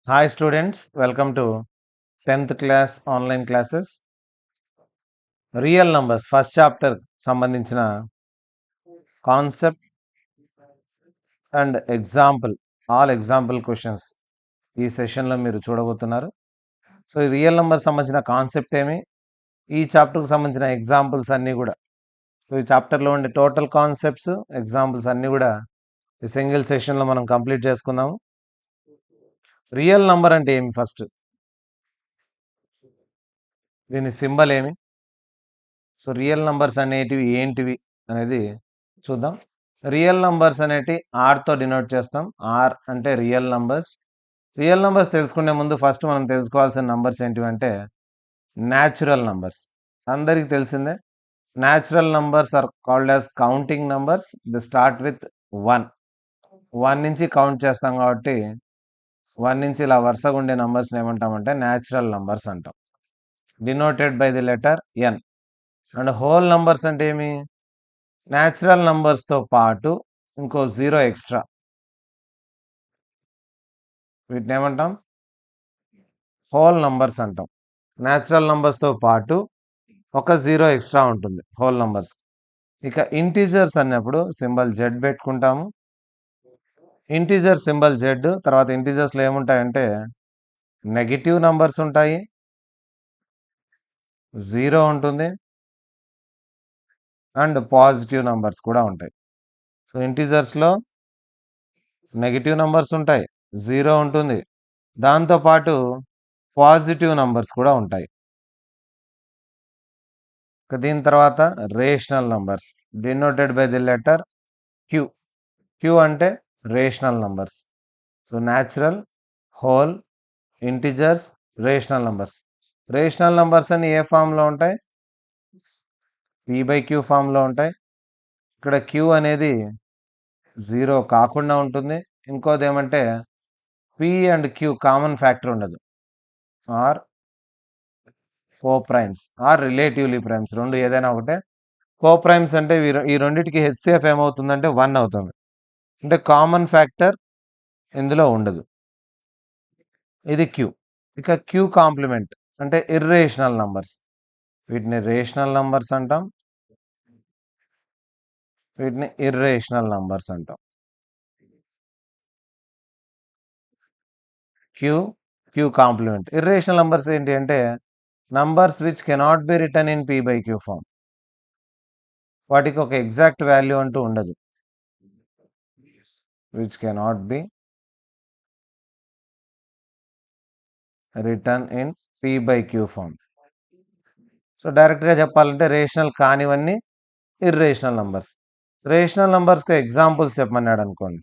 Hi students, welcome to 10th class online classes. Real numbers first chapter సంబంధించిన concept and example all example questions ఈ సెషన్లో మీరు చూడబోతున్నారు. So ఈ real number సంబంధించిన కాన్సెప్ట్ ఏమి, ఈ చాప్టర్కి సంబంధించిన ఎగ్జాంపుల్స్ అన్నీ కూడా, సో ఈ చాప్టర్లో ఉండే టోటల్ కాన్సెప్ట్స్ ఎగ్జాంపుల్స్ అన్నీ కూడా ఈ సింగిల్ సెషన్లో మనం కంప్లీట్ చేసుకుందాము. రియల్ నంబర్ అంటే ఏమి, ఫస్ట్ దీని సింబల్ ఏమి, సో రియల్ నంబర్స్ అనేటివి ఏంటివి అనేది చూద్దాం. రియల్ నంబర్స్ అనేటి ఆర్తో డినోట్ చేస్తాం. ఆర్ అంటే రియల్ నంబర్స్. రియల్ నంబర్స్ తెలుసుకునే ముందు ఫస్ట్ మనం తెలుసుకోవాల్సిన నంబర్స్ ఏంటివంటే న్యాచురల్ నంబర్స్. అందరికీ తెలిసిందే, natural numbers are called as counting numbers. The start with 1. 1 నుంచి కౌంట్ చేస్తాం కాబట్టి 1 నుంచి ఇలా వరుసగా ఉండే నంబర్స్ని ఏమంటామంటే న్యాచురల్ నంబర్స్ అంటాం, denoted by the letter N. And whole numbers అంటే ఏమి, న్యాచురల్ నంబర్స్తో పాటు ఇంకో 0 ఎక్స్ట్రా, వీటిని ఏమంటాం హోల్ నంబర్స్ అంటాం. న్యాచురల్ నంబర్స్తో పాటు ఒక 0 ఎక్స్ట్రా ఉంటుంది హోల్ నంబర్స్. ఇక ఇంటీజర్స్ అన్నప్పుడు సింబల్ జెడ్ పెట్టుకుంటాము. ఇంటీజర్ సింబల్ జెడ్ తర్వాత ఇంటీజర్స్లో ఏముంటాయంటే నెగిటివ్ నంబర్స్ ఉంటాయి, 0 ఉంటుంది, అండ్ పాజిటివ్ నంబర్స్ కూడా ఉంటాయి. సో ఇంటీజర్స్లో నెగిటివ్ నంబర్స్ ఉంటాయి, 0 ఉంటుంది, దాంతోపాటు పాజిటివ్ నంబర్స్ కూడా ఉంటాయి. దీని తర్వాత rational numbers denoted by the letter Q. Q అంటే rational numbers. So natural, whole, integers, rational numbers. Rational numbers అని ఏ ఫామ్లో ఉంటాయి, p/q ఫామ్లో ఉంటాయి. ఇక్కడ క్యూ అనేది 0 కాకుండా ఉంటుంది. ఇంకోది ఏమంటే p and q common factor ఉండదు, or coprimes or relatively primes, రెండు ఏదైనా ఒకటే. కో ప్రైమ్స్ అంటే ఈ రెండింటికి హెచ్సిఎఫ్ ఏమవుతుందంటే 1 అవుతుంది, అంటే కామన్ ఫ్యాక్టర్ ఇందులో ఉండదు. ఇది క్యూ. ఇక క్యూ కాంప్లిమెంట్ అంటే ఇర్రేషనల్ నంబర్స్, వీటిని రేషనల్ నంబర్స్ అంటాం, వీటిని ఇర్రేషనల్ నంబర్స్ అంటాం. Q complement. ఇర్రేషనల్ నంబర్స్ ఏంటి అంటే numbers which cannot be written in p/q form. వాటికి ఒక ఎగ్జాక్ట్ వాల్యూ అంటూ ఉండదు, which cannot be written in p/q form. So డైరెక్ట్గా చెప్పాలంటే రేషనల్ కానివన్నీ ఇర్రేషనల్ నంబర్స్. రేషనల్ నంబర్స్కి ఎగ్జాంపుల్స్ చెప్పమన్నాడు అనుకోండి,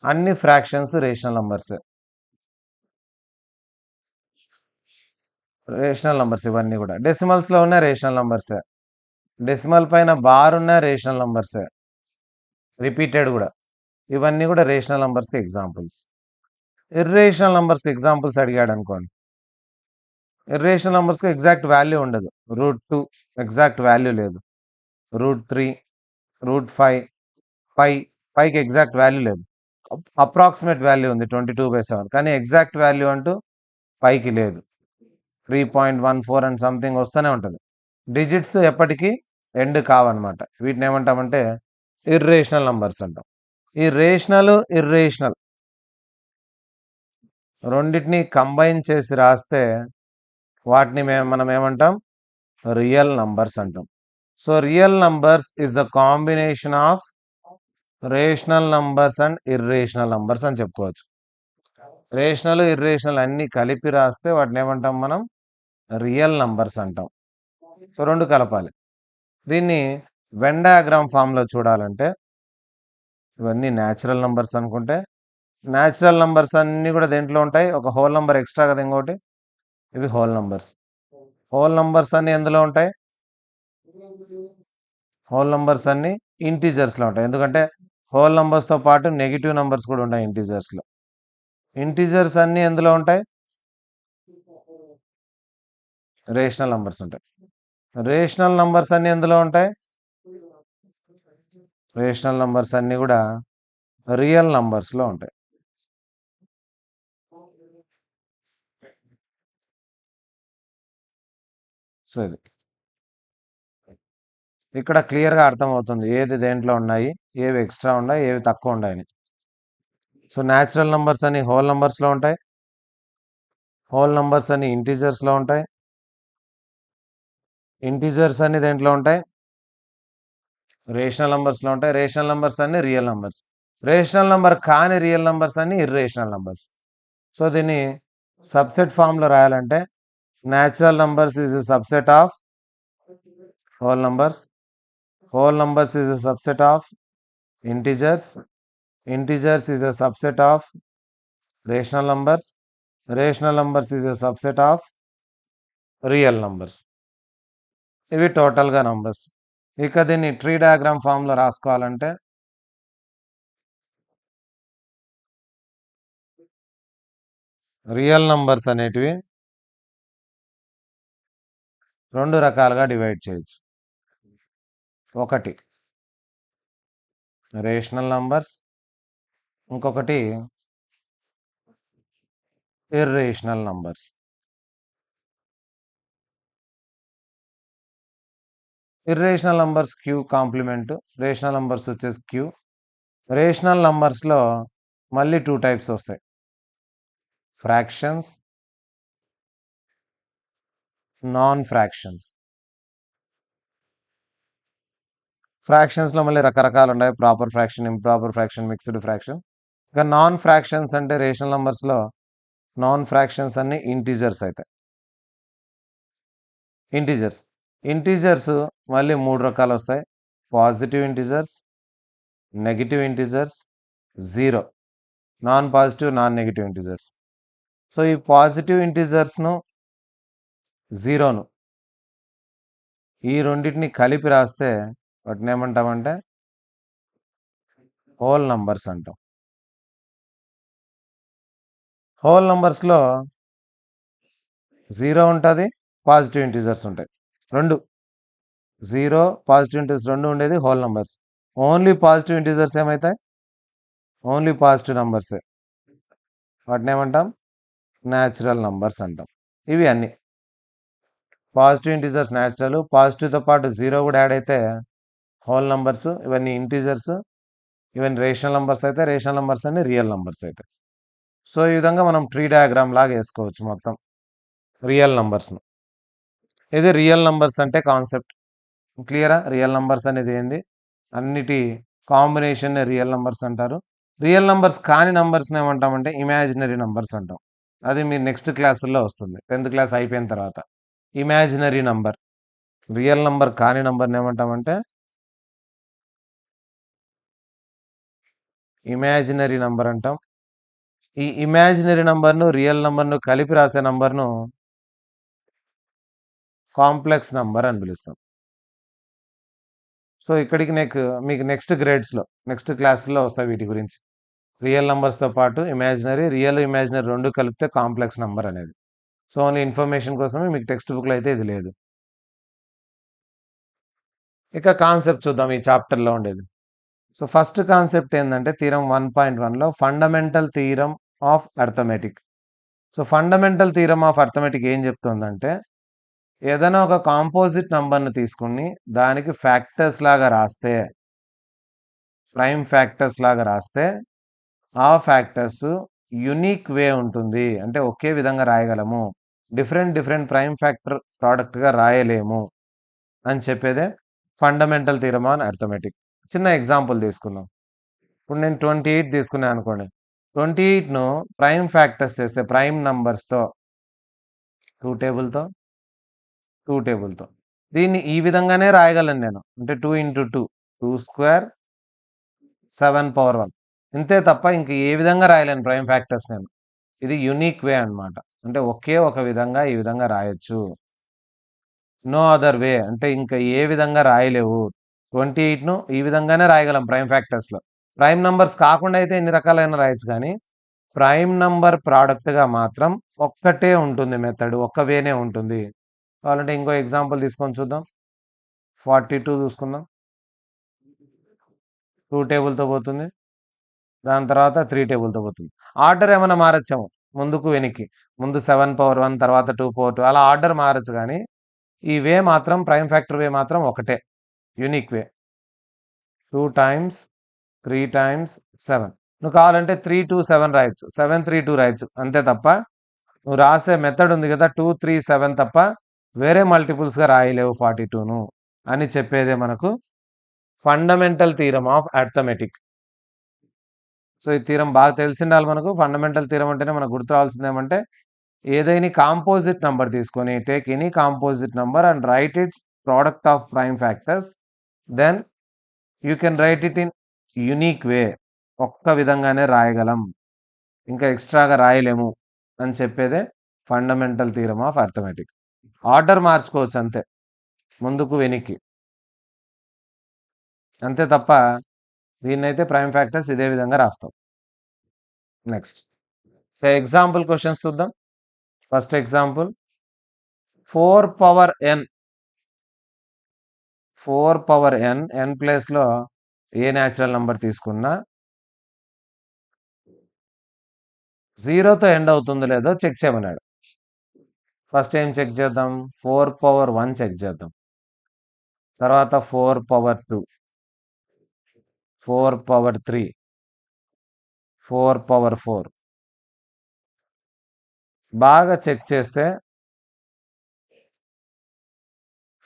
అన్ని fractions rational numbers. Rational numbers ఇవన్నీ కూడా డెసిమల్స్లో ఉన్న రేషనల్ నంబర్సే, డెసిమల్ పైన బార్ ఉన్న రేషనల్ నంబర్సే, రిపీటెడ్ కూడా, ఇవన్నీ కూడా రేషనల్ నంబర్స్కి ఎగ్జాంపుల్స్. ఇర్రేషనల్ నంబర్స్కి ఎగ్జాంపుల్స్ అడిగాడు అనుకోండి, ఇర్రేషనల్ నంబర్స్కి ఎగ్జాక్ట్ వాల్యూ ఉండదు. √2 ఎగ్జాక్ట్ వాల్యూ లేదు, √3, √5, పైకి ఎగ్జాక్ట్ వాల్యూ లేదు, అప్రాక్సిమేట్ వాల్యూ ఉంది 22/7, కానీ ఎగ్జాక్ట్ వాల్యూ అంటూ పైకి లేదు. 3.14 అండ్ సంథింగ్ వస్తూనే ఉంటుంది. డిజిట్స్ ఎప్పటికీ ఎండ్ కావన్నమాట. వీటిని ఏమంటామంటే ఇర్రేషనల్ నంబర్స్ అంటాం. ఈ రేషనల్, ఇర్రేషనల్ రెండింటిని కంబైన్ చేసి రాస్తే వాటిని మనం ఏమంటాం రియల్ నంబర్స్ అంటాం. So real numbers is the combination of rational numbers and irrational numbers అని చెప్పుకోవచ్చు. రేషనల్, ఇర్రేషనల్ అన్ని కలిపి రాస్తే వాటిని ఏమంటాం మనం రియల్ నంబర్స్ అంటాం. సో రెండు కలపాలి. దీన్ని వెన్ డయాగ్రామ్ ఫామ్లో చూడాలంటే ఇవన్నీ న్యాచురల్ నంబర్స్ అనుకుంటే, న్యాచురల్ నంబర్స్ అన్నీ కూడా దేంట్లో ఉంటాయి, ఒక హోల్ నంబర్ ఎక్స్ట్రా కదా ఇంకోటి, ఇవి హోల్ నంబర్స్. హోల్ నంబర్స్ అన్ని ఎందులో ఉంటాయి, హోల్ నంబర్స్ అన్ని ఇంటీజర్స్లో ఉంటాయి. ఎందుకంటే హోల్ నంబర్స్తో పాటు నెగిటివ్ నంబర్స్ కూడా ఉంటాయి ఇంటీజర్స్లో. ఇంటీజర్స్ అన్ని ఎందులో ఉంటాయి, రేషనల్ నంబర్స్ ఉంటాయి. రేషనల్ నంబర్స్ అన్ని ఎందులో ఉంటాయి, రేషనల్ నంబర్స్ అన్ని కూడా రియల్ నంబర్స్లో ఉంటాయి. సో ఇది ఇక్కడ క్లియర్గా అర్థమవుతుంది ఏది దేంట్లో ఉన్నాయి, ఏవి ఎక్స్ట్రా ఉన్నాయి, ఏవి తక్కువ ఉన్నాయని. సో న్యాచురల్ నంబర్స్ అని హోల్ నంబర్స్లో ఉంటాయి, హోల్ నంబర్స్ అని ఇంటీజర్స్లో ఉంటాయి, ఇంటీజర్స్ అన్ని దేంట్లో ఉంటాయి, రేషనల్ నంబర్స్లో ఉంటాయి, రేషనల్ నంబర్స్ అన్ని రియల్ నంబర్స్, రేషనల్ నంబర్ కాని రియల్ నంబర్స్ అన్ని ఇర్రేషనల్ నంబర్స్. సో దీన్ని సబ్సెట్ ఫామ్లో రాయాలంటే natural numbers is a subset of whole numbers, whole numbers is a subset of integers, integers is a subset of rational numbers, rational numbers is a subset of real numbers. ఇవి టోటల్గా numbers. ఇక దీన్ని tree diagram ఫామ్లో రాసుకోవాలంటే real numbers అనేటివి రెండు రకాలుగా divide చేయొచ్చు. ఒకటి రేషనల్ నంబర్స్, ఇంకొకటి irrational numbers. Irrational numbers Q complement, rational numbers వచ్చేసి క్యూ. రేషనల్ నంబర్స్లో మళ్ళీ 2 టైప్స్ వస్తాయి, ఫ్రాక్షన్స్, నాన్ ఫ్రాక్షన్స్. ఫ్రాక్షన్స్లో మళ్ళీ రకరకాలు ఉన్నాయి, proper fraction, improper fraction, mixed fraction. ఇక నాన్ ఫ్రాక్షన్స్ అంటే రేషనల్ నంబర్స్లో నాన్ ఫ్రాక్షన్స్ అన్ని ఇంటీజర్స్ అవుతాయి. ఇంటీజర్స్ మళ్ళీ 3 రకాలు వస్తాయి, positive integers, negative integers, zero. Non positive, non negative integers. So ఈ పాజిటివ్ ఇంటీజర్స్ను, జీరోను, ఈ రెండింటిని కలిపి రాస్తే వాటిని ఏమంటామంటే హోల్ నంబర్స్ అంటాం. హోల్ నంబర్స్లో జీరో ఉంటుంది, పాజిటివ్ ఇంటీజర్స్ ఉంటాయి, రెండు. జీరో పాజిటివ్ ఇంటీజర్స్ రెండు ఉండేది whole numbers. Only positive integers ఏమవుతాయి, ఓన్లీ పాజిటివ్ నంబర్సే, వాటిని ఏమంటాం న్యాచురల్ నంబర్స్ అంటాం. ఇవి అన్ని పాజిటివ్ ఇంటీజర్స్ న్యాచురల్, పాజిటివ్తో పాటు జీరో కూడా యాడ్ అయితే హోల్ నంబర్స్. ఇవన్నీ ఇంటీజర్స్, ఇవన్నీ రేషనల్ నంబర్స్ అయితే, రేషనల్ నంబర్స్ అన్ని రియల్ నంబర్స్ అయితే. సో ఈ విధంగా మనం ట్రీ డయాగ్రామ్ లాగా వేసుకోవచ్చు మొత్తం రియల్ నంబర్స్ను. ఇది రియల్ నంబర్స్ అంటే కాన్సెప్ట్ క్లియరా? రియల్ నంబర్స్ అనేది ఏంది, అన్నిటి కాంబినేషన్ రియల్ నంబర్స్ అంటారు. రియల్ నంబర్స్ కాని నంబర్స్ని ఏమంటామంటే ఇమాజినరీ నంబర్స్ అంటాం. అది మీ నెక్స్ట్ క్లాసుల్లో వస్తుంది, 10th క్లాస్ అయిపోయిన తర్వాత. ఇమాజినరీ నంబర్, రియల్ నంబర్ కాని నంబర్ని ఏమంటామంటే ఇమాజినరీ నంబర్ అంటాం. ఈ ఇమాజినరీ నంబర్ను రియల్ నంబర్ను కలిపి రాసే నంబర్ను కాంప్లెక్స్ నంబర్ అని పిలుస్తాం. సో ఇక్కడికి మీకు నెక్స్ట్ గ్రేడ్స్లో, నెక్స్ట్ క్లాసుల్లో వస్తాయి వీటి గురించి. రియల్ నంబర్స్తో పాటు ఇమాజినరీ, రియల్ ఇమాజినరీ రెండు కలిపితే కాంప్లెక్స్ నంబర్ అనేది. సో ఓన్లీ ఇన్ఫర్మేషన్ కోసమే, మీకు టెక్స్ట్ బుక్లో అయితే ఇది లేదు. ఇక కాన్సెప్ట్ చూద్దాం ఈ చాప్టర్లో ఉండేది. సో ఫస్ట్ కాన్సెప్ట్ ఏంటంటే థీరం 1.1లో fundamental theorem of arithmetic. So fundamental theorem of arithmetic ఏం చెప్తుందంటే ఏదైనా ఒక కాంపోజిట్ నంబర్ను తీసుకుని దానికి ఫ్యాక్టర్స్ లాగా రాస్తే, ప్రైమ్ ఫ్యాక్టర్స్ లాగా రాస్తే ఆ ఫ్యాక్టర్స్ యునిక్ వే ఉంటుంది, అంటే ఒకే విధంగా రాయగలము, డిఫరెంట్ ప్రైమ్ ఫ్యాక్టర్ ప్రోడక్ట్గా రాయలేము అని చెప్పేదే ఫండమెంటల్ థీరం ఆన్ అర్థమెటిక్. చిన్న ఎగ్జాంపుల్ తీసుకుందాం. ఇప్పుడు నేను 28 తీసుకున్నాను అనుకోండి. 28ను ప్రైమ్ ఫ్యాక్టర్స్ చేస్తే ప్రైమ్ నంబర్స్తో 2 టేబుల్తో దీన్ని ఈ విధంగానే రాయగలను నేను, అంటే 2 × 2 2 స్క్వేర్ 7^1 ఇంతే తప్ప ఇంక ఏ విధంగా రాయలేను ప్రైమ్ ఫ్యాక్టర్స్ నేను. ఇది యునిక్ వే అన్నమాట, అంటే ఒకే ఒక విధంగా ఈ విధంగా రాయొచ్చు. నో అదర్ వే అంటే ఇంకా ఏ విధంగా రాయలేవు. 28ను ఈ విధంగానే రాయగలం ప్రైమ్ ఫ్యాక్టర్స్లో. ప్రైమ్ నంబర్స్ కాకుండా అయితే ఎన్ని రకాలైన రాయొచ్చు, కానీ ప్రైమ్ నంబర్ ప్రోడక్ట్గా మాత్రం ఒక్కటే ఉంటుంది మెథడ్, ఒక్క వేనే ఉంటుంది. కావాలంటే ఇంకో ఎగ్జాంపుల్ తీసుకొని చూద్దాం. 42 చూసుకుందాం. 2 టేబుల్తో పోతుంది, దాని తర్వాత 3 టేబుల్తో పోతుంది. ఆర్డర్ ఏమైనా మారచ్చేమో, ముందుకు వెనక్కి. ముందు 7 పవర్ 1 తర్వాత 2 పవర్ 2 అలా ఆర్డర్ మారొచ్చు గానీ, ఈ వే మాత్రం ప్రైమ్ ఫ్యాక్టర్ వే మాత్రం ఒకటే. Unique way. 2 times 3 times 7. నువ్వు కావాలంటే 3, 2, 7 రాయొచ్చు. 7, 3, 2 రాయొచ్చు. అంతే తప్ప నువ్వు రాసే మెథడ్ ఉంది కదా! 2, 3, 7 తప్ప వేరే మల్టిపుల్స్‌గా రాయలేవు 42ను అని చెప్పేదే మనకు fundamental theorem of arithmetic. So, ఈ థీరమ్ బాగా తెలిసుండాలి మనకు. ఫండమెంటల్ థీరమ్ అంటేనే మనకు గుర్తు రావాల్సిందేమంటే, ఏదైనా కాంపోజిట్ నంబర్ తీసుకొని take any composite number and write its product of prime factors. Then you can write it in unique way. ఒక్క విధంగానే రాయగలం. ఇంకా ఎక్స్‌ట్రాగా రాయలేము అని చెప్పేదే fundamental theorem of arithmetic. Order మార్చుకోవచ్చు అంతే. ముందుకు, వెనక్కి. అంతే తప్ప దీన్నైతే ప్రైమ్ ఫ్యాక్టర్స్ ఇదే విధంగా రాస్తాం. నెక్స్ట్. ఎగ్జాంపుల్ క్వెషన్స్ చూద్దాం. First example 4 power n. 4 power n, n ప్లేస్‌లో ఏ న్యాచురల్ నంబర్ తీసుకున్నా 0తో ఎండ్ అవుతుందో లేదో చెక్ చేయమన్నాడు. ఫస్ట్ ఏం చెక్ చేద్దాం? 4 పవర్ 1 చెక్ చేద్దాం. తర్వాత 4 పవర్ 2, 4 పవర్ 3, 4 పవర్ 4. బాగా చెక్ చేస్తే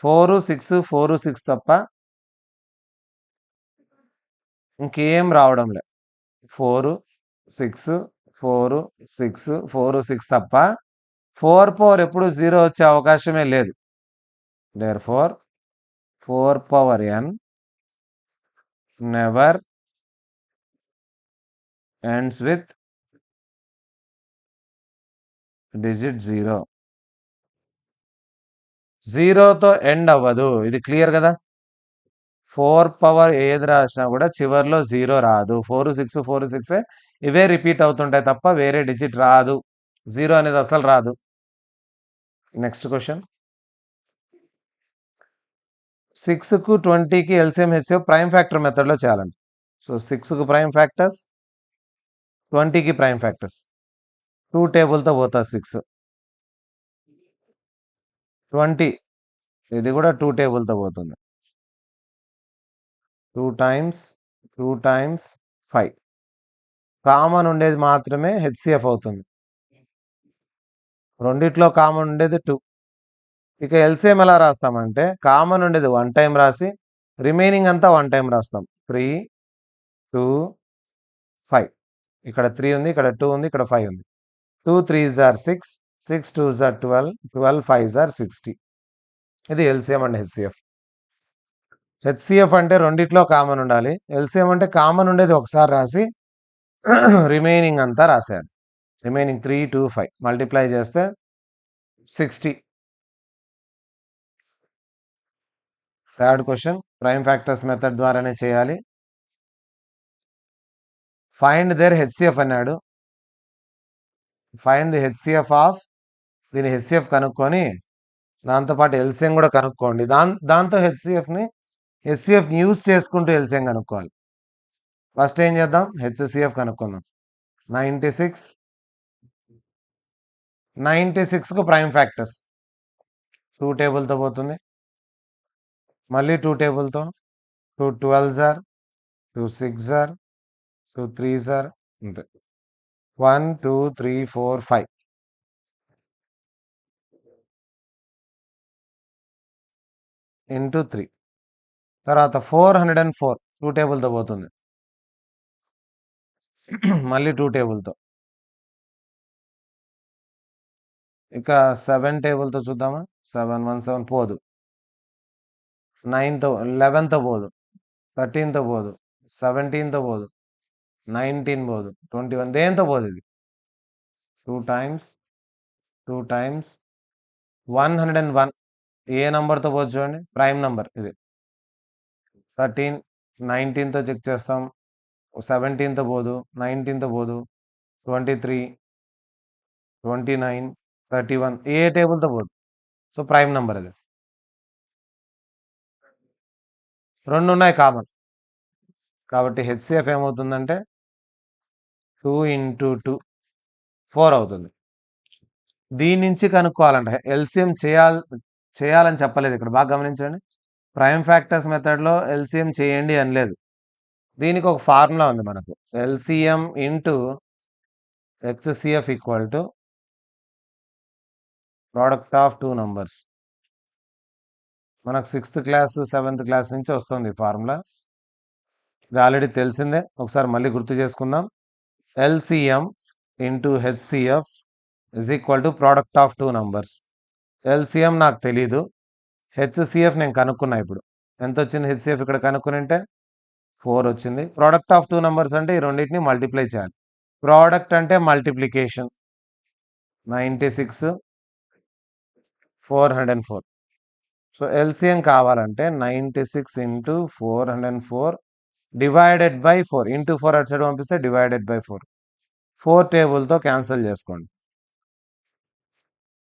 4, 6, 4, 6 తప్ప ఇంకేం రావడం లే. 4, 6, 4, 6, 4, 6 తప్ప 4 పవర్ ఎప్పుడు 0 వచ్చే అవకాశమే లేదు. Therefore 4 power n never ends with digit 0. 0తో ఎండ్ అవ్వదు. ఇది క్లియర్ కదా! 4 పవర్ ఏది రాసినా కూడా చివర్లో 0 రాదు. 4, 6, 4, 6 ఇవే రిపీట్ అవుతుంటాయి తప్ప వేరే డిజిట్ రాదు. 0 అనేది అసలు రాదు. Next question. 6కు 20కి ఎల్‌సీఎం, హెచ్‌సీఎఫ్ ప్రైమ్ ఫ్యాక్టర్ మెథడ్‌లో చేయాలండి. సో, 6కు ప్రైమ్ ఫ్యాక్టర్స్, 20కి ప్రైమ్ ఫ్యాక్టర్స్. 2 టేబుల్‌తో పోతుంది 6. 20 ఇది కూడా 2 టేబుల్‌తో పోతుంది. 2 టైమ్స్ 2 టైమ్స్ 5. కామన్ ఉండేది మాత్రమే హెచ్‌సీఎఫ్ అవుతుంది. రెండిట్లో కామన్ ఉండేది 2. ఇక ఎల్‌సీఎం ఎలా రాస్తామంటే కామన్ ఉండేది 1 టైమ్ రాసి రిమైనింగ్ అంతా 1 టైమ్ రాస్తాం. 3, 2, 5. ఇక్కడ 3 ఉంది, ఇక్కడ 2 ఉంది, ఇక్కడ 5 ఉంది. 2 3s are 6, 6 2s are 12, 12 5s are 60. ఇది ఎల్‌సీఎం అండ్ హెచ్‌సీఎఫ్. హెచ్‌సీఎఫ్ అంటే రెండిట్లో కామన్ ఉండాలి. ఎల్‌సీఎం అంటే కామన్ ఉండేది ఒకసారి రాసి రిమైనింగ్ అంతా రాసేయాలి. రిమైనింగ్ 3, 2, 5 మల్టిప్లై చేస్తే 60. Third question prime factors method ద్వారానే చేయాలి. ఫైండ్ దేర్ హెచ్‌సీఎఫ్ అన్నాడు. ఫైండ్ ది హెచ్‌సీఎఫ్ ఆఫ్ దీని హెచ్‌సీఎఫ్ కనుక్కొని దాంతోపాటు ఎల్‌సీఎం కూడా కనుక్కోండి. దాంతో హెచ్‌సీఎఫ్‌ని యూజ్ చేసుకుంటూ ఎల్‌సీఎం కనుక్కోవాలి. ఫస్ట్ ఏం చేద్దాం? హెచ్‌సీఎఫ్ కనుక్కుందాం. 96, 96కు ప్రైమ్ ఫ్యాక్టర్స్ 2 టేబుల్‌తో పోతుంది. మళ్ళీ 2 టేబుల్‌తో 2 12s are 2 6s are 2 3s are అంతే. 1 2 3 4 5 ఇంటూ 3. తర్వాత 404 2 టేబుల్‌తో పోతుంది. మళ్ళీ 2 టేబుల్‌తో. ఇక 7 టేబుల్‌తో చూద్దామా? 7 1 7 పోదు. 9తో 11తో పోదు. 13తో పోదు. 17తో పోదు. 19 పోదు. 21 దేనితో పోదు ఇది. 2 టైమ్స్ 2 టైమ్స్ 101 ఏ నంబర్‌తో పోదు చూడండి. ప్రైమ్ నంబర్ ఇది. 13 19తో చెక్ చేస్తాం. 17తో పోదు. 19తో పోదు. 23 29 31 ఏ టేబుల్‌తో పోదు. సో, ప్రైమ్ నంబర్ ఇది. 2 ఉన్నాయి కామన్. కాబట్టి హెచ్‌సీఎఫ్ ఏమవుతుందంటే 2 ఇంటూ 2 4 అవుతుంది. దీని నుంచి కనుక్కోవాలంటే ఎల్సిఎం చేయాలని చెప్పలేదు ఇక్కడ. బాగా గమనించండి. ప్రైమ్ ఫ్యాక్టర్స్ మెథడ్‌లో ఎల్సిఎం చేయండి అనలేదు. దీనికి ఒక ఫార్ములా ఉంది మనకు. LCM into HCF equal to product of 2 numbers. మనకు 6th క్లాస్, 7th క్లాస్ నుంచి వస్తుంది ఈ ఫార్ములా. ఇది ఆల్రెడీ తెలిసిందే. ఒకసారి మళ్ళీ గుర్తు చేసుకుందాం. LCM into HCF is equal to product of 2 numbers. LCM నాకు తెలీదు. హెచ్‌సిఎఫ్ నేను కనుక్కున్నా ఇప్పుడు. ఎంతొచ్చింది హెచ్‌సిఎఫ్ ఇక్కడ కనుక్కునుంటే? 4 వచ్చింది. ప్రొడక్ట్ ఆఫ్ 2 నంబర్స్ అంటే ఈ రెండిటిని మల్టిప్లై చేయాలి. ప్రోడక్ట్ అంటే మల్టిప్లికేషన్. 96, 404. సో ఎల్సిఎం కావాలంటే 96 ఇంటూ 404 డివైడెడ్ బై 4. ఇంటూ 4 అటు సైడ్ పంపిస్తే డివైడెడ్ బై 4. 4 టేబుల్తో క్యాన్సిల్ చేసుకోండి.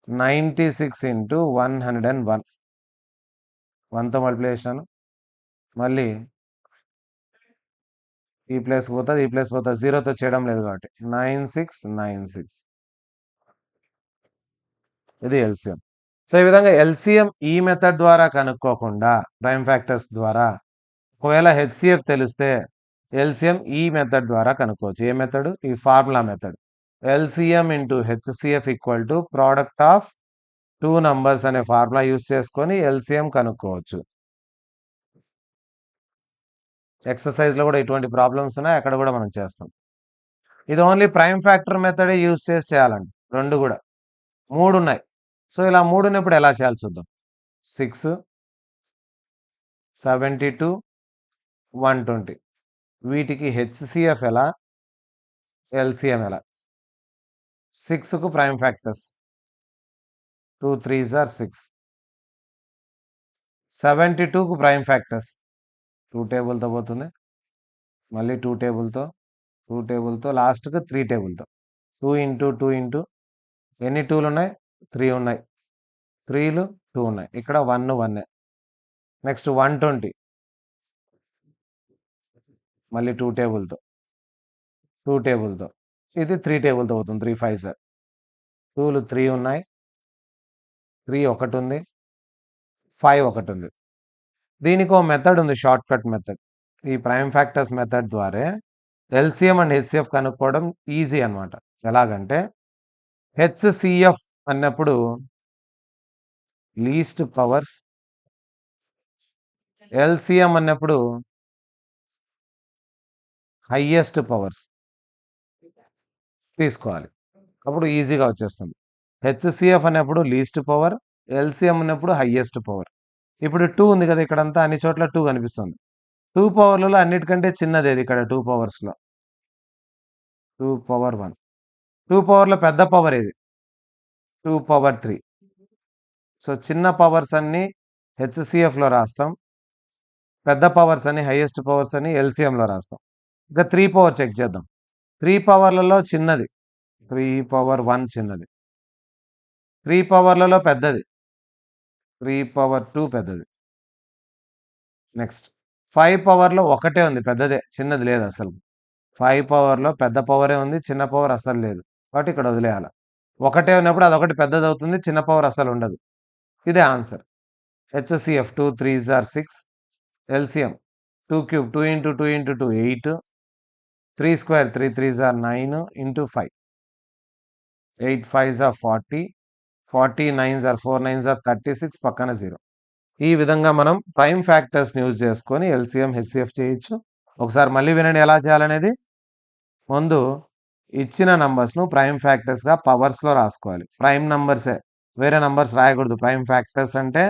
96 ఇంటూ 101. 1తో మల్టిప్లై చేశాను. మళ్ళీ ఈ ప్లేస్ పోతుంది, ఈ ప్లేస్ పోతుంది. 0తో చేయడం లేదు కాబట్టి 9696. ఇది ఎల్సిఎం. సో ఈ విధంగా ఎల్సిఎం ఈ మెథడ్ ద్వారా కనుక్కోకుండా ప్రైమ్ ఫ్యాక్టర్స్ ద్వారా, ఒకవేళ హెచ్సిఎఫ్ తెలిస్తే ఎల్సిఎం ఈ మెథడ్ ద్వారా కనుక్కోవచ్చు. ఏ మెథడ్? ఈ formula method. LCM into HCF equal to product of 2 numbers అనే ఫార్ములా యూజ్ చేసుకొని ఎల్సిఎం కనుక్కోవచ్చు. ఎక్సర్సైజ్లో కూడా ఇటువంటి ప్రాబ్లమ్స్ ఉన్నాయి, అక్కడ కూడా మనం చేస్తాం. ఇది ఓన్లీ ప్రైమ్ ఫ్యాక్టర్ మెథడే యూజ్ చేసి చేయాలండి. 2 కూడా. 3 ఉన్నాయి. సో ఇలా 3 ఉన్నప్పుడు ఎలా చేయాలి చూద్దాం. 6, 72, 120. వీటికి హెచ్సిఎఫ్ ఎలా, ఎల్సిఎం ఎలా? 6కు ప్రైమ్ ఫ్యాక్టర్స్ 2 3s are 6. 72కు ప్రైమ్ ఫ్యాక్టర్స్ 2 టేబుల్తో పోతుంది, మళ్ళీ 2 టేబుల్తో, 2 టేబుల్తో, లాస్ట్కి 3 టేబుల్తో. 2 ఇంటూ 2 ఇంటూ ఎన్ని 2లు ఉన్నాయి? 3 ఉన్నాయి. 3లు 2 ఉన్నాయి. ఇక్కడ 1 1. నెక్స్ట్ 120 మళ్ళీ 2 టేబుల్తో, 2 టేబుల్తో, ఇది 3 టేబుల్తో అవుతుంది. 3 5s. 2లు 3 ఉన్నాయి, 3 ఒకటి ఉంది, 5 ఒకటి ఉంది. దీనికి ఒక మెథడ్ ఉంది, షార్ట్ కట్ మెథడ్. ఈ ప్రైమ్ ఫ్యాక్టర్స్ మెథడ్ ద్వారా ఎల్సిఎం అండ్ హెచ్సిఎఫ్ కనుక్కోవడం ఈజీ అనమాట. ఎలాగంటే హెచ్సిఎఫ్ అన్నప్పుడు లీస్ట్ పవర్స్, ఎల్సిఎం అన్నప్పుడు హైయెస్ట్ పవర్స్ తీసుకోవాలి. అప్పుడు ఈజీగా వచ్చేస్తుంది. హెచ్సిఎఫ్ అన్నప్పుడు లీస్ట్ పవర్, ఎల్సిఎం అన్నప్పుడు హైయెస్ట్ పవర్. ఇప్పుడు 2 ఉంది కదా, ఇక్కడంతా అన్ని చోట్ల 2 కనిపిస్తుంది. 2 పవర్లలో అన్నిటికంటే చిన్నది ఏది? ఇక్కడ 2 పవర్స్లో 2 పవర్ 1. 2 పవర్లో పెద్ద పవర్ ఏది? 2 పవర్ 3. సో చిన్న పవర్స్ అన్ని హెచ్సిఎఫ్లో రాస్తాం, పెద్ద పవర్స్ అని, హైయెస్ట్ పవర్స్ అని ఎల్సిఎంలో రాస్తాం. ఇంకా 3 పవర్ చెక్ చేద్దాం. 3 పవర్లలో చిన్నది 3 పవర్ 1 చిన్నది, 3 పవర్లలో పెద్దది 3 పవర్ 2 పెద్దది. నెక్స్ట్ 5 పవర్లో ఒకటే ఉంది, పెద్దదే, చిన్నది లేదు అసలు. 5 పవర్లో పెద్ద పవరే ఉంది, చిన్న పవర్ అసలు లేదు. కాబట్టి ఇక్కడ వదిలేయాలి. ఒకటే ఉన్నప్పుడు అదొకటి పెద్దది అవుతుంది, చిన్న పవర్ అసలు ఉండదు. ఇదే answer. HCF 2 3s are 6. LCM 2 cube 2 into 2 into 2 8. 3 square 3 3s are 9 into 5. 8 5s are 40. 40 9s are 4 9s are 36. పక్కన 0. ఈ విధంగా మనం ప్రైమ్ ఫ్యాక్టర్స్ని యూజ్ చేసుకొని ఎల్సిఎం హెచ్సిఎఫ్ చేయొచ్చు. ఒకసారి మళ్ళీ వినండి ఎలా చేయాలనేది. ముందు ఇచ్చిన నంబర్స్ను ప్రైమ్ ఫ్యాక్టర్స్గా పవర్స్లో రాసుకోవాలి. ప్రైమ్ నంబర్సే, వేరే నంబర్స్ రాయకూడదు. ప్రైమ్ ఫ్యాక్టర్స్ అంటే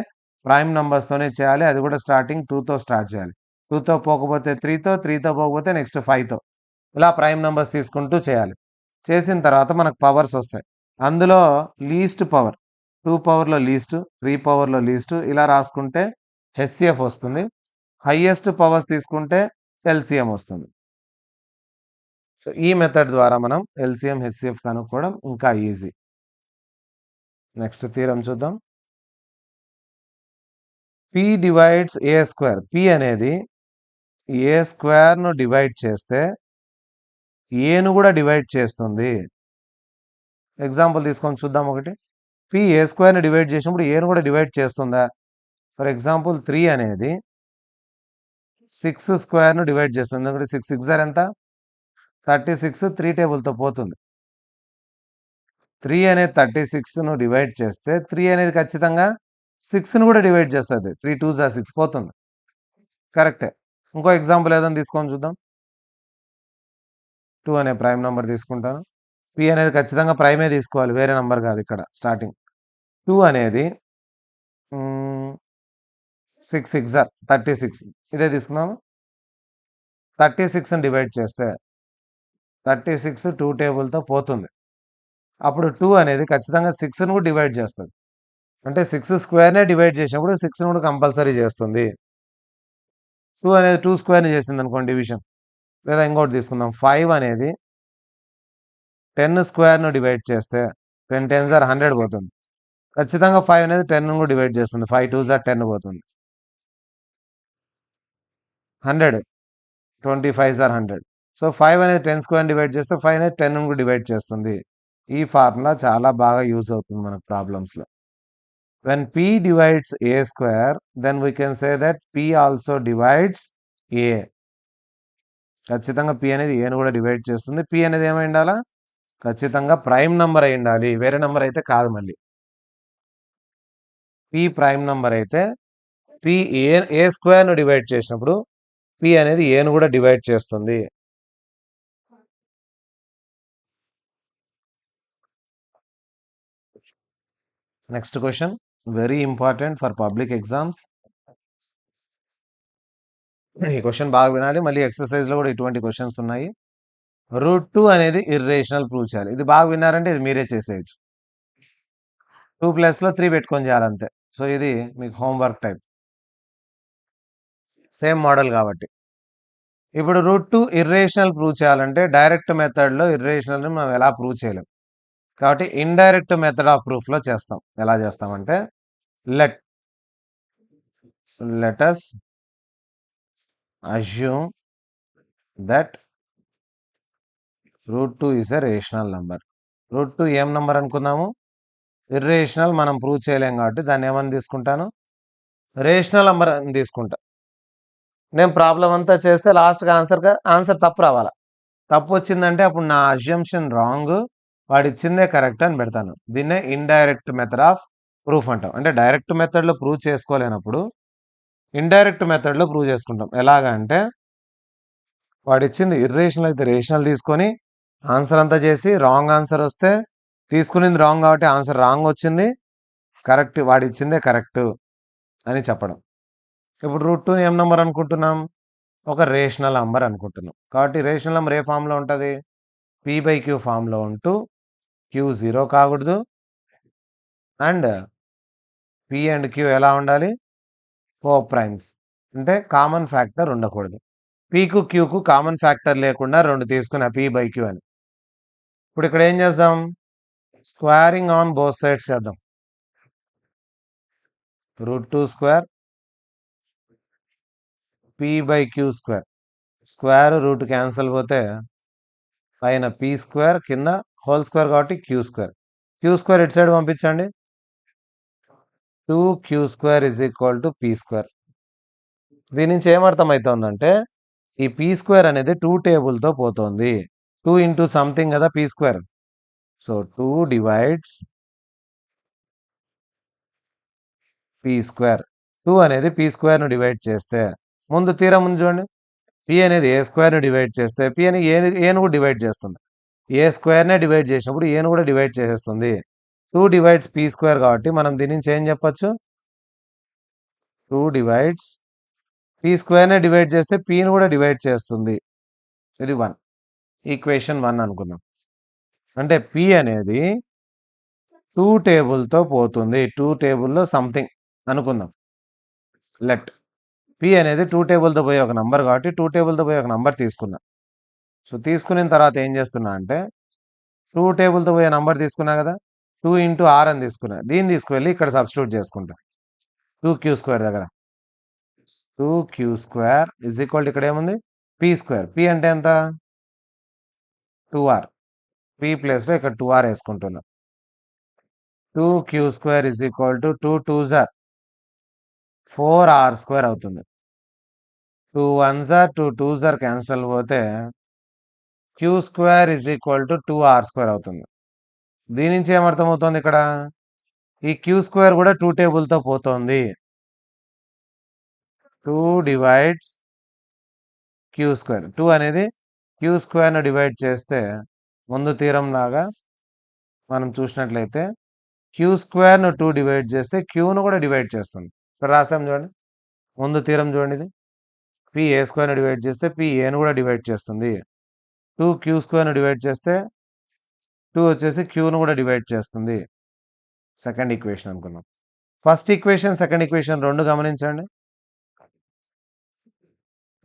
ప్రైమ్ నంబర్స్తోనే చేయాలి. అది కూడా స్టార్టింగ్ 2తో స్టార్ట్ చేయాలి. 2తో పోకపోతే 3తో, 3తో పోకపోతే నెక్స్ట్ 5తో. ఇలా ప్రైమ్ నంబర్స్ తీసుకుంటూ చేయాలి. చేసిన తర్వాత మనకు పవర్స్ వస్తాయి. అందులో లీస్ట్ పవర్ 2 పవర్లో లీస్ట్, 3 పవర్లో లీస్ట్, ఇలా రాసుకుంటే హెచ్సిఎఫ్ వస్తుంది. హైయెస్ట్ పవర్స్ తీసుకుంటే ఎల్సిఎం వస్తుంది. సో ఈ మెథడ్ ద్వారా మనం ఎల్సిఎం హెచ్సిఎఫ్ కనుక్కోవడం ఇంకా ఈజీ. నెక్స్ట్ థీరం చూద్దాం. పి డివైడ్స్ ఏ స్క్వేర్. పి అనేది ఏ స్క్వేర్ను డివైడ్ చేస్తే ఏను కూడా డివైడ్ చేస్తుంది. ఎగ్జాంపుల్ తీసుకొని చూద్దాం ఒకటి. పి ఏ స్క్వేర్ని డివైడ్ చేసినప్పుడు ఏను కూడా డివైడ్ చేస్తుందా? ఫర్ ఎగ్జాంపుల్ 3 అనేది 6 స్క్వేర్ను డివైడ్ చేస్తుంది. ఎందుకంటే 6 6 ఎంత? 36 3 టేబుల్తో పోతుంది. 3 అనేది 36ను డివైడ్ చేస్తే 3 అనేది ఖచ్చితంగా 6ను కూడా డివైడ్ చేస్తుంది. 3 2 6 పోతుంది. కరెక్టే. ఇంకో ఎగ్జాంపుల్ ఏదైనా తీసుకొని చూద్దాం. 2 అనే ప్రైమ్ నెంబర్ తీసుకుంటాను. పి అనేది ఖచ్చితంగా ప్రైమే తీసుకోవాలి, వేరే నెంబర్ కాదు ఇక్కడ స్టార్టింగ్. 2 అనేది 6 6 36 ఇదే తీసుకుందాము. 36ని డివైడ్ చేస్తే 36 2 టేబుల్తో పోతుంది. అప్పుడు 2 అనేది ఖచ్చితంగా 6ను కూడా డివైడ్ చేస్తుంది. అంటే 6 స్క్వేర్నే డివైడ్ చేసినప్పుడు 6ను కూడా కంపల్సరీ చేస్తుంది. 2 అనేది 2 స్క్వేర్ని చేసింది అనుకోండి డివిజన్. లేదా ఇంకోటి తీసుకుందాం. 5 అనేది 10 స్క్వేర్ను డివైడ్ చేస్తే 10 10s 100 పోతుంది. ఖచ్చితంగా 5 అనేది 10 కూడా డివైడ్ చేస్తుంది. 5 2s 10 పోతుంది. 100 25s 100. సో 5 అనేది 10 స్క్వేర్ డివైడ్ చేస్తే 5 అనేది 10 కూడా డివైడ్ చేస్తుంది. ఈ ఫార్ములా చాలా బాగా యూజ్ అవుతుంది మనకు ప్రాబ్లమ్స్లో. When p divides a square then we can say that p also divides a. ఖచ్చితంగా p అనేది ఏను కూడా డివైడ్ చేస్తుంది. p అనేది ఏమై ఉండాలా? ఖచ్చితంగా ప్రైమ్ నెంబర్ అయి ఉండాలి, వేరే నెంబర్ అయితే కాదు. మళ్ళీ p ప్రైమ్ నెంబర్ అయితే p ఏ స్క్వేర్ను డివైడ్ చేసినప్పుడు p అనేది ఏను కూడా డివైడ్ చేస్తుంది. Next question very important for public exams. ఈ క్వశ్చన్ బాగా వినాలి. మళ్ళీ ఎక్సర్సైజ్లో కూడా ఇటువంటి క్వశ్చన్స్ ఉన్నాయి. √2 అనేది ఇర్రేషనల్ ప్రూవ్ చేయాలి. ఇది బాగా విన్నారంటే ఇది మీరే చేసేయచ్చు. 2 ప్లస్లో 3 పెట్టుకొని చేయాలంతే. సో ఇది మీకు హోంవర్క్ టైప్, సేమ్ మోడల్ కాబట్టి. ఇప్పుడు √2 ఇర్రేషనల్ ప్రూవ్ చేయాలంటే డైరెక్ట్ మెథడ్లో ఇర్రేషనల్ని మనం ఎలా ప్రూవ్ చేయలేం. కాబట్టి ఇండైరెక్ట్ మెథడ్ ఆఫ్ ప్రూఫ్లో చేస్తాం. ఎలా చేస్తామంటే let us assume that √2 is a rational number. √2 ఏం నెంబర్ అనుకుందాము? ఇర్రేషనల్ మనం ప్రూవ్ చేయలేం కాబట్టి దాన్ని ఏమని తీసుకుంటాను? రేషనల్ నెంబర్ అని తీసుకుంటా. నేను ప్రాబ్లం అంతా చేస్తే లాస్ట్గా ఆన్సర్ తప్పు రావాలా. తప్పు వచ్చిందంటే అప్పుడు నా అజ్యూమ్షన్ రాంగ్, వాడు ఇచ్చిందే కరెక్ట్ అని పెడతాను. దీన్నే ఇండైరెక్ట్ మెథడ్ ఆఫ్ ప్రూఫ్ అంటాం. అంటే డైరెక్ట్ మెథడ్లో ప్రూవ్ చేసుకోలేనప్పుడు ఇండైరెక్ట్ మెథడ్లో ప్రూవ్ చేసుకుంటాం. ఎలాగా అంటే వాడు ఇచ్చింది ఇర్రేషనల్ అయితే రేషనల్ తీసుకొని ఆన్సర్ అంతా చేసి రాంగ్ ఆన్సర్ వస్తే తీసుకునింది రాంగ్ కాబట్టి ఆన్సర్ రాంగ్ వచ్చింది, కరెక్ట్ వాడు ఇచ్చిందే కరెక్ట్ అని చెప్పడం. ఇప్పుడు √2 ఏం నెంబర్ అనుకుంటున్నాం? ఒక రేషనల్ నెంబర్ అనుకుంటున్నాం. కాబట్టి రేషనల్ నెంబర్ ఏ ఫామ్లో ఉంటుంది? p/q ఫామ్లో ఉంటూ q 0 కాకూడదు అండ్ p అండ్ q ఎలా ఉండాలి? కోప్రైమ్స్, అంటే కామన్ ఫ్యాక్టర్ ఉండకూడదు. pకు qకు కామన్ ఫ్యాక్టర్ లేకుండా 2 తీసుకున్నా p/q అని. ఇప్పుడు ఇక్కడ ఏం చేద్దాం? స్క్వేరింగ్ ఆన్ బోత్ సైడ్స్ చేద్దాం. √2 square p/q square, square root cancel పోతే పైన p స్క్వేర్ కింద హోల్ స్క్వేర్ కాబట్టి q స్క్వేర్. q స్క్వేర్ ఇటు సైడ్ పంపించండి. 2q square is equal to p square. దీని నుంచి ఏమర్థమవుతుందంటే ఈ p స్క్వేర్ అనేది 2 టేబుల్తో పోతుంది. 2 ఇంటూ సంథింగ్ కదా p square. So 2 divides p square. 2 అనేది p స్క్వేర్ను డివైడ్ చేస్తే ముందు తీరా ముందు చూడండి, p అనేది ఏ స్క్వేర్ను డివైడ్ చేస్తే p అని ఏను కూడా డివైడ్ చేస్తుంది. ఏ స్క్వేర్నే డివైడ్ చేసినప్పుడు ఏను కూడా డివైడ్ చేసేస్తుంది. 2 డివైడ్స్ p స్క్వేర్ కాబట్టి మనం దీని నుంచి ఏం చెప్పచ్చు? 2 డివైడ్స్ p స్క్వేర్నే డివైడ్ చేస్తే pని కూడా డివైడ్ చేస్తుంది. ఇది 1, ఈక్వేషన్ 1 అనుకుందాం. అంటే p అనేది 2 టేబుల్తో పోతుంది. 2 టేబుల్లో సంథింగ్ అనుకుందాం. లెట్ p అనేది 2 టేబుల్తో పోయే ఒక నంబర్ కాబట్టి 2 టేబుల్తో పోయే ఒక నంబర్ తీసుకున్నా. సో తీసుకున్న తర్వాత ఏం చేస్తున్నా అంటే 2 టేబుల్తో పోయే నంబర్ తీసుకున్నా కదా, 2 ఇంటూ r అని తీసుకున్నా. దీన్ని తీసుకువెళ్ళి ఇక్కడ సబ్స్టిట్యూట్ చేసుకుంటా 2q స్క్వేర్ దగ్గర. 2q స్క్వేర్ ఇజ్ ఈక్వల్ ఇక్కడ ఏముంది? p square. p అంటే ఎంత? 2r. p ప్లేస్లో ఇక్కడ 2r వేసుకుంటున్నాం. 2q² is equal to 2 2s are 4r² అవుతుంది. 2 1s are 2 2s are cancel పోతే q² is equal to 2r² అవుతుంది. దీని నుంచి ఏమర్థమవుతుంది ఇక్కడ ఈ q² కూడా 2 టేబుల్తో పోతుంది. 2 డివైడ్స్ q². 2 అనేది q²ను డివైడ్ చేస్తే ముందు థీరం లాగా మనం చూసినట్లయితే q²ను 2 డివైడ్ చేస్తే qను కూడా డివైడ్ చేస్తుంది. ఇక్కడ రాసాం చూడండి, ముందు థీరం చూడండి, ఇది pa² డివైడ్ చేస్తే paను కూడా డివైడ్ చేస్తుంది. 2q² డివైడ్ చేస్తే 2 వచ్చేసి qను కూడా డివైడ్ చేస్తుంది. సెకండ్ ఈక్వేషన్ అనుకున్నాం. ఫస్ట్ ఈక్వేషన్ సెకండ్ ఈక్వేషన్ రెండు గమనించండి.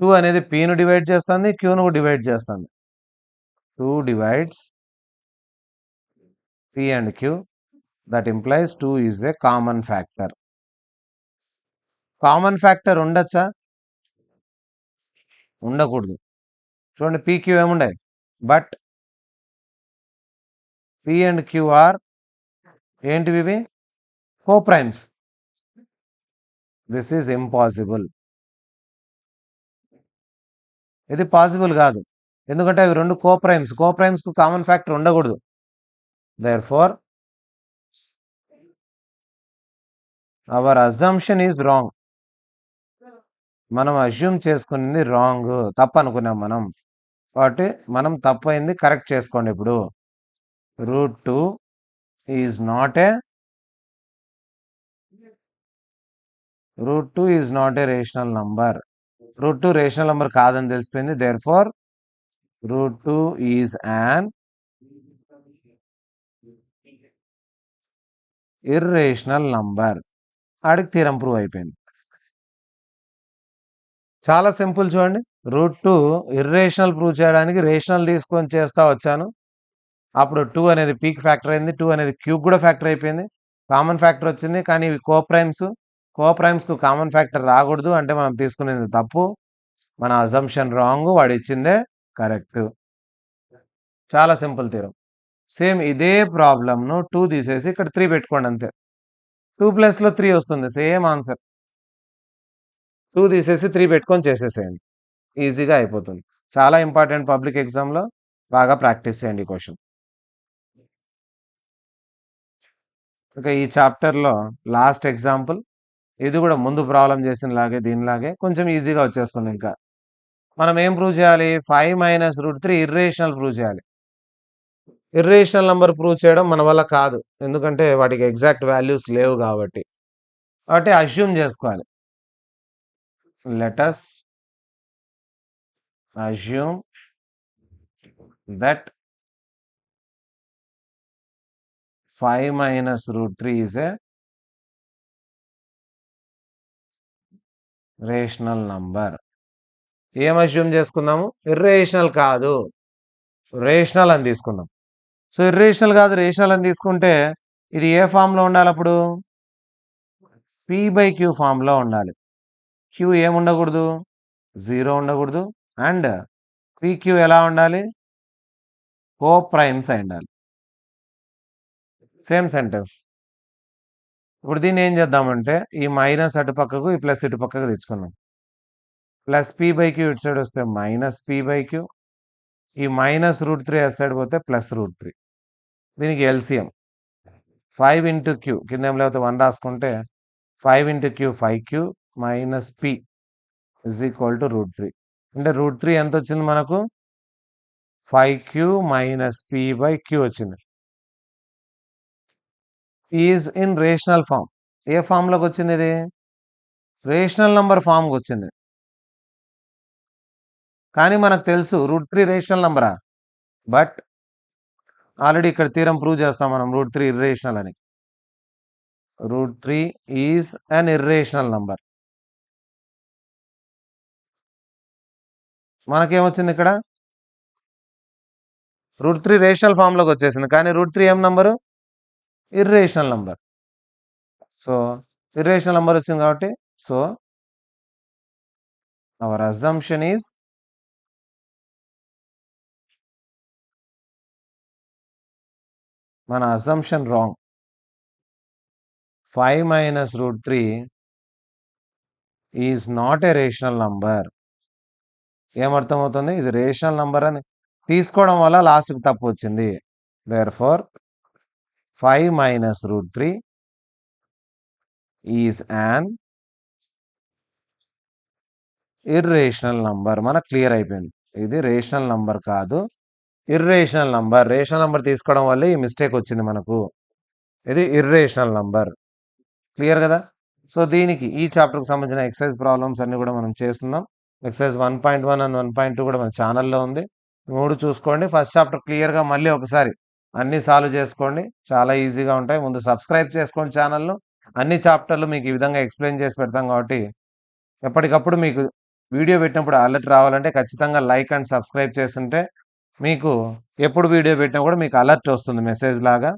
2 అనేది pను డివైడ్ చేస్తుంది, qను కూడా డివైడ్ చేస్తుంది. 2 divides p and q, that implies 2 is a common factor. Common factor ఉండొచ్చా? ఉండకూడదు. చూడండి pq ఏముండే, but p and q are ఏంటివి ఇవి? కోప్రైమ్స్. This is impossible. ఇది పాసిబుల్ కాదు, ఎందుకంటే అవి రెండు కోప్రైమ్స్. కోప్రైమ్స్కు కామన్ ఫ్యాక్టర్ ఉండకూడదు. Therefore our assumption is wrong. మనం అజ్యూమ్ చేసుకున్నది రాంగ్, తప్పు అనుకున్నాం మనం. కాబట్టి మనం తప్పు అయింది కరెక్ట్ చేసుకోండి. ఇప్పుడు √2 is not a rational number. √2 rational number కాదని తెలిసిపోయింది. Therefore √2 is an irrational number. ఆడికి థీరం ప్రూవ్ అయిపోయింది. చాలా సింపుల్ చూడండి. √2 ఇర్రేషనల్ ప్రూవ్ చేయడానికి రేషనల్ తీసుకొని చేస్తా వచ్చాను. అప్పుడు 2 అనేది పీక్ ఫ్యాక్టర్ అయింది, 2 అనేది క్యూబ్ కూడా ఫ్యాక్టర్ అయిపోయింది, కామన్ ఫ్యాక్టర్ వచ్చింది. కానీ ఇవి కోప్రైమ్స్కు కామన్ ఫ్యాక్టర్ రాకూడదు అంటే మనం తీసుకునేది తప్పు, మన అజంప్షన్ రాంగ్, వాడు ఇచ్చిందే కరెక్ట్. చాలా సింపుల్ థీరం. సేమ్ ఇదే ప్రాబ్లంను 2 తీసేసి ఇక్కడ 3 పెట్టుకోండి అంతే. 2 ప్లస్లో 3 వస్తుంది, సేమ్ ఆన్సర్. 2 తీసేసి 3 పెట్టుకొని చేసేసేయండి, ఈజీగా అయిపోతుంది. చాలా ఇంపార్టెంట్ పబ్లిక్ ఎగ్జామ్లో, బాగా ప్రాక్టీస్ చేయండి ఈ క్వశ్చన్. ఇక ఈ చాప్టర్లో లాస్ట్ ఎగ్జాంపుల్, ఇది కూడా ముందు ప్రాబ్లం చేసిన లాగే దీనిలాగే కొంచెం ఈజీగా వచ్చేస్తుంది. ఇంకా మనం ఏం ప్రూవ్ చేయాలి? 5 - √3 ఇర్రేషనల్ ప్రూవ్ చేయాలి. ఇర్రేషనల్ నంబర్ ప్రూవ్ చేయడం మన వల్ల కాదు, ఎందుకంటే వాటికి ఎగ్జాక్ట్ వాల్యూస్ లేవు కాబట్టి అజ్యూమ్ చేసుకోవాలి. Let us assume that 5 - √3 is a rational number. ఏం అజ్యూమ్ చేసుకుందాము? ఇర్రేషనల్ కాదు, రేషనల్ అని తీసుకుందాం. సో ఇర్రేషనల్ కాదు, రేషనల్ అని తీసుకుంటే ఇది ఏ ఫామ్లో ఉండాలి? అప్పుడు p/q ఫామ్లో ఉండాలి. q ఏముండకూడదు? 0 ఉండకూడదు. అండ్ pq ఎలా ఉండాలి? కోప్రైమ్స్ అయి ఉండాలి. Same sentence. ఇప్పుడు దీన్ని ఏం చేద్దామంటే ఈ మైనస్ అటు పక్కకు, ఈ ప్లస్ ఇటు పక్కకు తెచ్చుకున్నాం. ప్లస్ p/q ఇటు సైడ్ వస్తే -p/q, ఈ -√3 ఆ సైడ్ పోతే +√3. దీనికి ఎల్సిఎం 5 × q, కింద ఏం లేకపోతే 1 రాసుకుంటే 5 × q 5q - p is equal to √3. అంటే √3 ఎంత వచ్చింది మనకు? 5q - p/q వచ్చింది. Is in rational form. ఏ ఫామ్లోకి వచ్చింది? ఇది రేషనల్ నంబర్ ఫామ్కి వచ్చింది. కానీ మనకు తెలుసు √3 రేషనల్ నంబరా, బట్ ఆల్రెడీ ఇక్కడ థీరం ప్రూవ్ చేస్తాం మనం √3 ఇర్రేషనల్ అని. √3 ఈజ్ అన్ ఇర్రేషనల్ నంబర్. మనకేమొచ్చింది ఇక్కడ? √3 రేషనల్ ఫామ్లోకి వచ్చేసింది, కానీ √3 ఏం number? Irrational number. So irrational number వచ్చింది కాబట్టి, సో అవర్ అజంప్షన్ ఈజ్ మన assumption wrong. 5 minus root 3 is not a rational number. ఏమర్థమవుతుంది? ఇది రేషనల్ నంబర్ అని తీసుకోవడం వల్ల లాస్ట్కి తప్పు వచ్చింది. Therefore 5 minus root 3 is an irrational number. మనకు క్లియర్ అయిపోయింది. ఇది రేషనల్ నంబర్ కాదు, ఇర్రేషనల్ నంబర్. రేషనల్ నంబర్ తీసుకోవడం వల్ల ఈ మిస్టేక్ వచ్చింది మనకు. ఇది ఇర్రేషనల్ నంబర్. క్లియర్ కదా? సో దీనికి ఈ చాప్టర్కి సంబంధించిన ఎక్సర్సైజ్ ప్రాబ్లమ్స్ అన్ని కూడా మనం చేస్తున్నాం. ఎక్సర్సైజ్ 1.1 అండ్ 1.2 కూడా మన ఛానల్లో ఉంది. 3 చూసుకోండి. ఫస్ట్ చాప్టర్ క్లియర్గా మళ్ళీ ఒకసారి అన్ని సాల్వ్ చేసుకోండి. చాలా ఈజీగా ఉంటాయి. ముందు సబ్స్క్రైబ్ చేసుకోండి ఛానల్ను. అన్ని చాప్టర్లు మీకు ఈ విధంగా ఎక్స్ప్లెయిన్ చేసి పెడతాం కాబట్టి ఎప్పటికప్పుడు మీకు వీడియో పెట్టినప్పుడు అలర్ట్ రావాలంటే ఖచ్చితంగా లైక్ అండ్ సబ్స్క్రైబ్ చేస్తుంటే మీకు ఎప్పుడు వీడియో పెట్టినా కూడా మీకు అలర్ట్ వస్తుంది మెసేజ్ లాగా.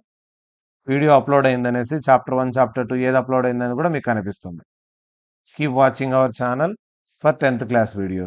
వీడియో అప్లోడ్ అయిందనేసి చాప్టర్ 1, చాప్టర్ 2 ఏది అప్లోడ్ అయిందని కూడా మీకు కనిపిస్తుంది. Keep watching our channel for 10th class video.